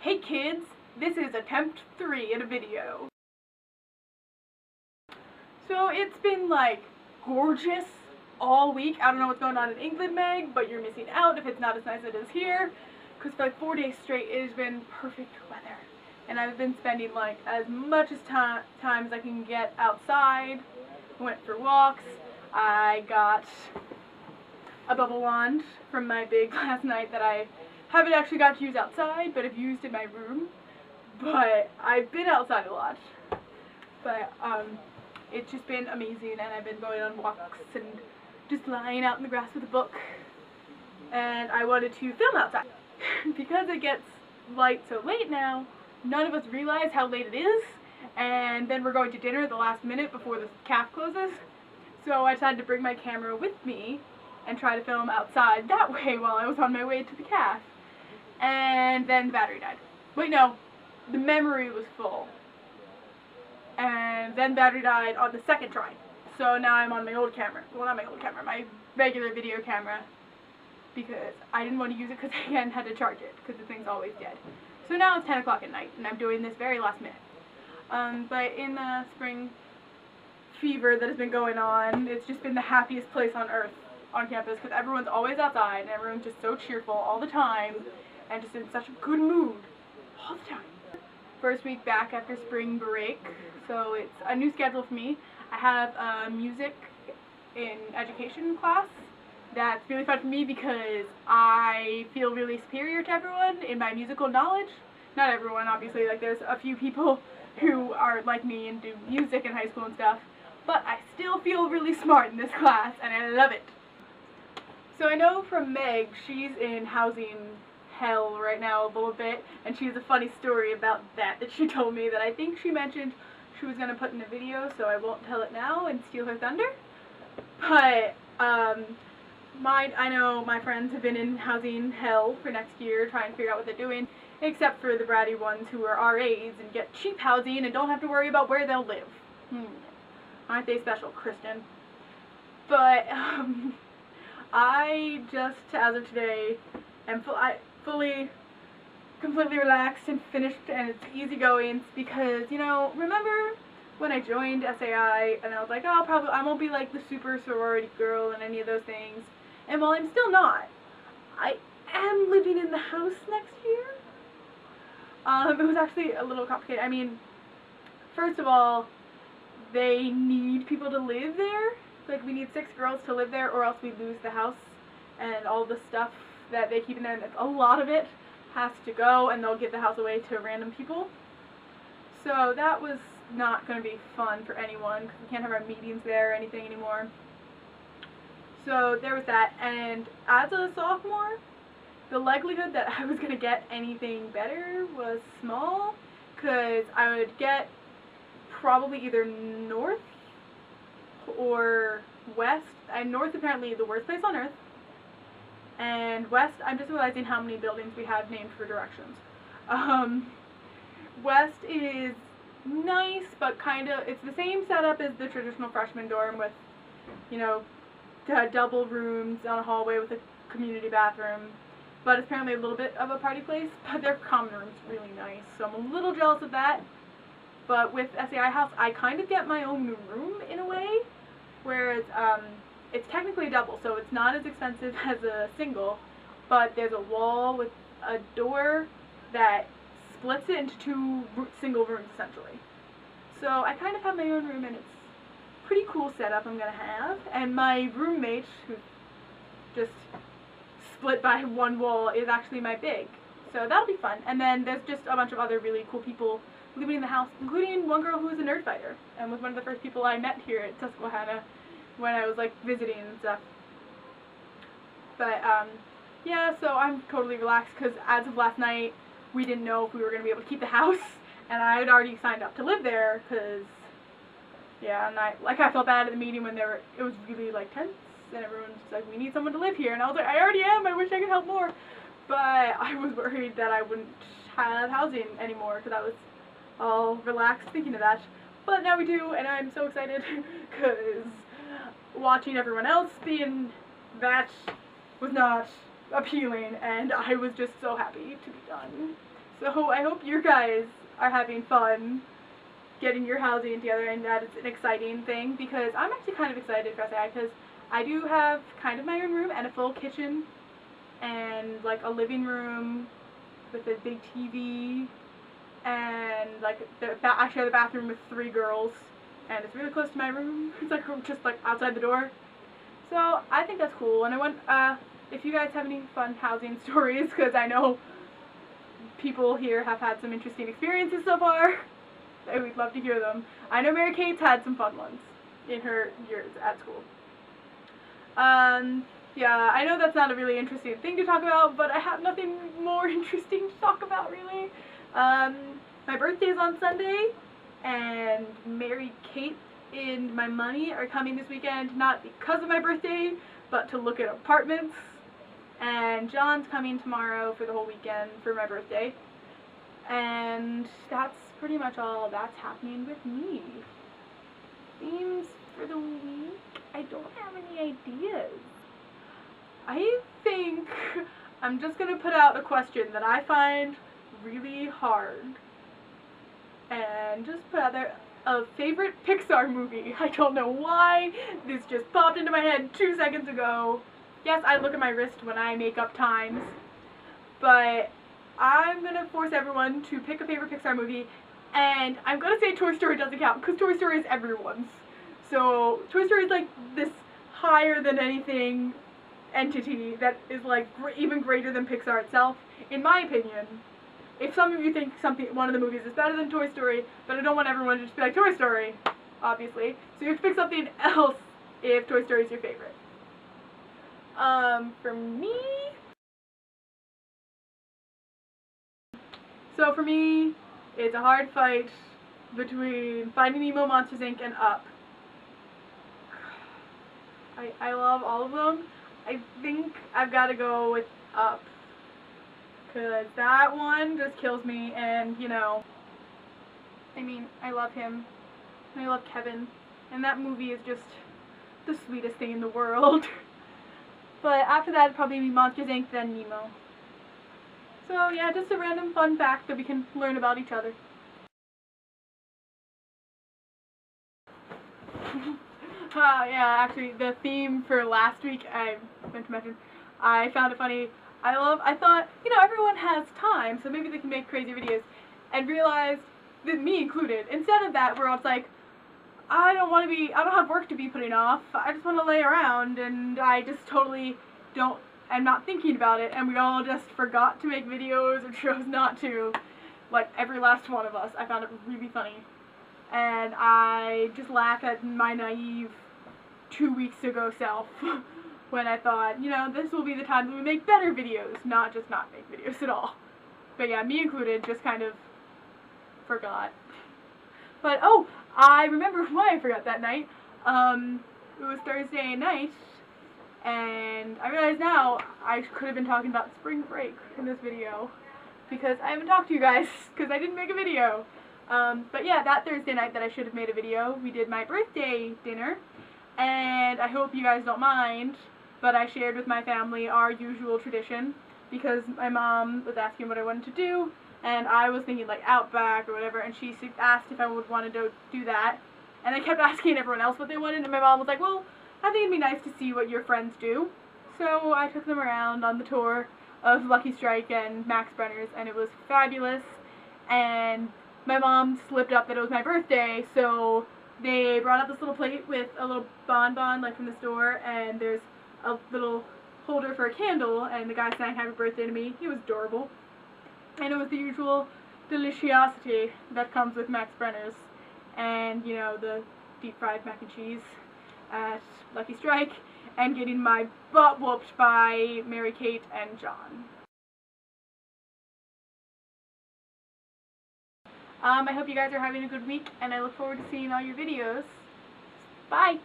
Hey kids, this is attempt 3 in a video. So it's been like gorgeous all week. I don't know what's going on in England, Meg, but you're missing out if it's not as nice as it is here. Because for like 4 days straight it has been perfect weather. And I've been spending like as much as time as I can get outside. Went for walks. I got a bubble wand from my big last night that I haven't actually got to use outside, but have used in my room. But I've been outside a lot. But it's just been amazing, and I've been going on walks and just lying out in the grass with a book. And I wanted to film outside. Because it gets light so late now, none of us realize how late it is, and then we're going to dinner at the last minute before the calf closes. So I decided to bring my camera with me and try to film outside that way while I was on my way to the calf. And then the battery died. Wait, no. The memory was full. And then battery died on the second try. So now I'm on my old camera. Well, not my old camera, my regular video camera. Because I didn't want to use it because I again had to charge it because the thing's always dead. So now it's 10 o'clock at night and I'm doing this very last minute. But in the spring fever that has been going on, it's just been the happiest place on earth on campus because everyone's always outside and everyone's just so cheerful all the time and just in such a good mood all the time. First week back after spring break, so it's a new schedule for me. I have a music in education class that's really fun for me because I feel really superior to everyone in my musical knowledge. Not everyone, obviously, like there's a few people who are like me and do music in high school and stuff, but I still feel really smart in this class and I love it. So I know from Meg, she's in housing hell right now a little bit, and she has a funny story about that she told me that I think she mentioned she was going to put in a video, so I won't tell it now and steal her thunder. But I know my friends have been in housing hell for next year trying to figure out what they're doing, except for the bratty ones who are RAs and get cheap housing and don't have to worry about where they'll live. Aren't they special, Kristen? But I just, as of today, am completely relaxed and finished, and it's easygoing because, you know, remember when I joined SAI and I was like, oh, I won't be like the super sorority girl and any of those things. And while I'm still not, I am living in the house next year. It was actually a little complicated. I mean, first of all, they need people to live there. Like, we need 6 girls to live there or else we lose the house and all the stuff that they keep in there. And a lot of it has to go and they'll give the house away to random people. So that was not going to be fun for anyone because we can't have our meetings there or anything anymore. So there was that. And as a sophomore, the likelihood that I was going to get anything better was small because I would get probably either north or west. And north apparently the worst place on earth, and west, I'm just realizing how many buildings we have named for directions. West is nice, but it's the same setup as the traditional freshman dorm with, you know, double rooms on a hallway with a community bathroom, but it's apparently a little bit of a party place, but their common room's really nice, so I'm a little jealous of that. But with SAI House, I kind of get my own room in a way, whereas it's technically a double, so it's not as expensive as a single, but there's a wall with a door that splits it into 2 single rooms, essentially. So I kind of have my own room, and it's a pretty cool setup I'm going to have. And my roommate, who's just split by 1 wall, is actually my big. So that'll be fun. And then there's just a bunch of other really cool people living in the house, including one girl who was a nerd fighter, and was one of the first people I met here at Susquehanna when I was like visiting and stuff. But yeah, so I'm totally relaxed because as of last night we didn't know if we were going to be able to keep the house, and I had already signed up to live there because, yeah, and I felt bad at the meeting when it was really like tense and everyone's just like, we need someone to live here, and I was like, I already am, I wish I could help more. But I was worried that I wouldn't have housing anymore because I was all relaxed thinking of that. But now we do, and I'm so excited because watching everyone else be in that was not appealing, and I was just so happy to be done. So I hope you guys are having fun getting your housing together and that it's an exciting thing, because I'm actually kind of excited for SAI because I do have kind of my own room and a full kitchen and like a living room with a big TV and like I share the bathroom with 3 girls and it's really close to my room. It's like just like outside the door. So I think that's cool, and I want if you guys have any fun housing stories, because I know people here have had some interesting experiences so far. We'd love to hear them. I know Mary Kate's had some fun ones in her years at school. Yeah, I know that's not a really interesting thing to talk about, but I have nothing more interesting to talk about, really. My birthday's on Sunday, and Mary Kate and my money are coming this weekend, not because of my birthday, but to look at apartments. And John's coming tomorrow for the whole weekend for my birthday. And that's pretty much all that's happening with me. Themes for the week? I don't have any ideas. I think I'm just going to put out a question that I find really hard. And just put out there a favorite Pixar movie. I don't know why. This just popped into my head 2 seconds ago. Yes, I look at my wrist when I make up times. But I'm going to force everyone to pick a favorite Pixar movie. And I'm going to say Toy Story doesn't count, because Toy Story is everyone's. So Toy Story is like this higher than anything entity that is like even greater than Pixar itself, in my opinion. If some of you think one of the movies is better than Toy Story, but I don't want everyone to just be like Toy Story, obviously. So you have to pick something else if Toy Story is your favorite. For me, it's a hard fight between Finding Nemo, Monsters Inc. and Up. I love all of them. I think I've got to go with Up, because that one just kills me, and, you know, I mean, I love him, and I love Kevin, and that movie is just the sweetest thing in the world. But after that, it'd probably be Monsters Inc., then Nemo. So, yeah, just a random fun fact that we can learn about each other. Yeah, actually, the theme for last week, I meant to mention, I found it funny. I thought, you know, everyone has time, so maybe they can make crazy videos, and realized, that me included, instead of that, we're all like, I don't have work to be putting off, I just want to lay around, and I just totally I'm not thinking about it, and we all just forgot to make videos or chose not to, like every last one of us. I found it really funny. And I just laugh at my naive 2 weeks ago self when I thought, you know, this will be the time that we make better videos, not just not make videos at all. But yeah, me included, just kind of forgot. But, oh, I remember why I forgot that night. It was Thursday night, and I realize now I could have been talking about spring break in this video, because I haven't talked to you guys, because I didn't make a video. But yeah, that Thursday night that I should have made a video, we did my birthday dinner, and I hope you guys don't mind, but I shared with my family our usual tradition, because my mom was asking what I wanted to do, and I was thinking like Outback or whatever, and she asked if I would want to do that, and I kept asking everyone else what they wanted, and my mom was like, well, I think it'd be nice to see what your friends do. So I took them around on the tour of Lucky Strike and Max Brenner's, and it was fabulous, and my mom slipped up that it was my birthday, so they brought up this little plate with a little bonbon, like from the store, and there's a little holder for a candle, and the guy sang happy birthday to me. He was adorable. And it was the usual deliciosity that comes with Max Brenner's, and, you know, the deep fried mac and cheese at Lucky Strike, and getting my butt whooped by Mary Kate and John. I hope you guys are having a good week, and I look forward to seeing all your videos. Bye!